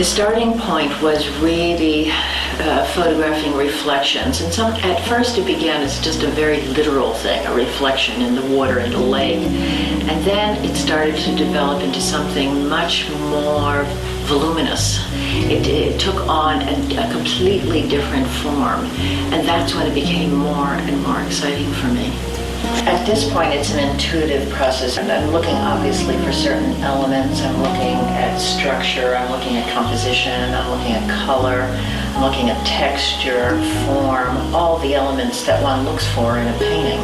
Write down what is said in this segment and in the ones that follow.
The starting point was really photographing reflections, and at first it began as just a very literal thing, a reflection in the water in the lake, and then it started to develop into something much more voluminous. It took on a completely different form, and that's when it became more and more exciting for me. At this point, it's an intuitive process, and I'm looking obviously for certain elements. I'm looking at structure, I'm looking at composition, I'm looking at color, I'm looking at texture, form, all the elements that one looks for in a painting.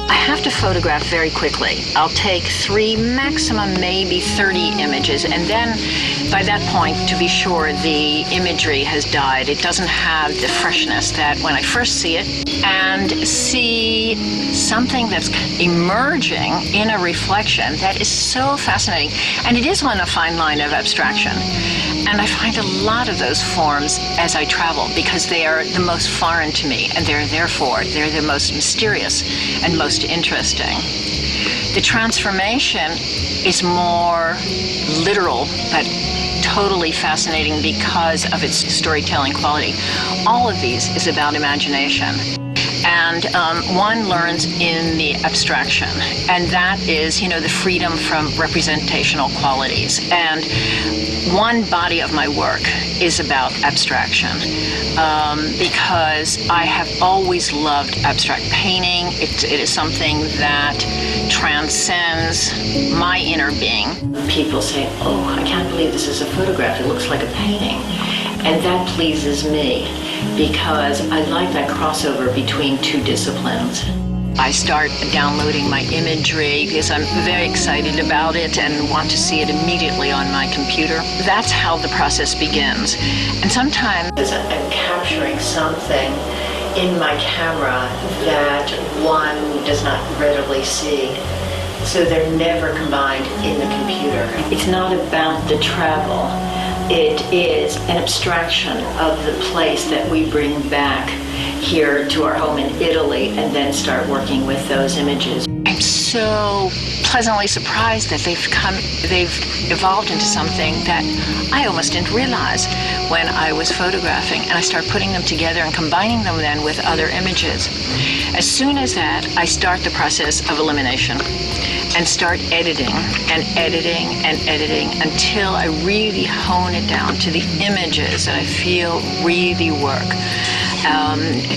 I have to photograph very quickly. I'll take 3, maximum maybe 30 images, and then by that point, to be sure, the imagery has died. It doesn't have the freshness that when I first see it, and see something that's emerging in a reflection that is so fascinating. And it is on a fine line of abstraction. And I find a lot of those forms as I travel because they are the most foreign to me, and they're the most mysterious and most interesting. The transformation is more literal, but totally fascinating because of its storytelling quality. All of these is about imagination. And one learns in the abstraction, and that is, the freedom from representational qualities. And one body of my work is about abstraction because I have always loved abstract painting. It is something that transcends my inner being. People say, "Oh, I can't believe this is a photograph. It looks like a painting." And that pleases me because I like that crossover between two disciplines. I start downloading my imagery because I'm very excited about it and want to see it immediately on my computer. That's how the process begins. And sometimes I'm capturing something in my camera that one does not readily see. So they're never combined in the computer. It's not about the travel. It is an abstraction of the place that we bring back here to our home in Italy and then start working with those images. I'm so pleasantly surprised that they've evolved into something that I almost didn't realize when I was photographing, and I start putting them together and combining them then with other images. As soon as that, I start the process of elimination and start editing and editing and editing until I really hone it down to the images that I feel really work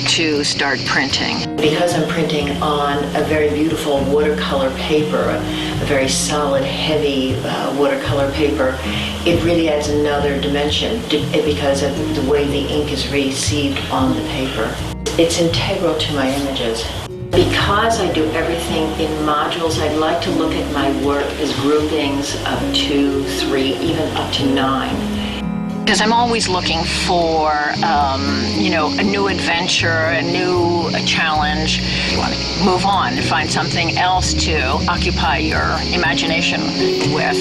to start printing. Because I'm printing on a very beautiful watercolor paper, a very solid, heavy watercolor paper, it really adds another dimension because of the way the ink is received on the paper. It's integral to my images. Because I do everything in modules, I'd like to look at my work as groupings of 2, 3, even up to 9. Because I'm always looking for, a new adventure, a new challenge. You want to move on and find something else to occupy your imagination with.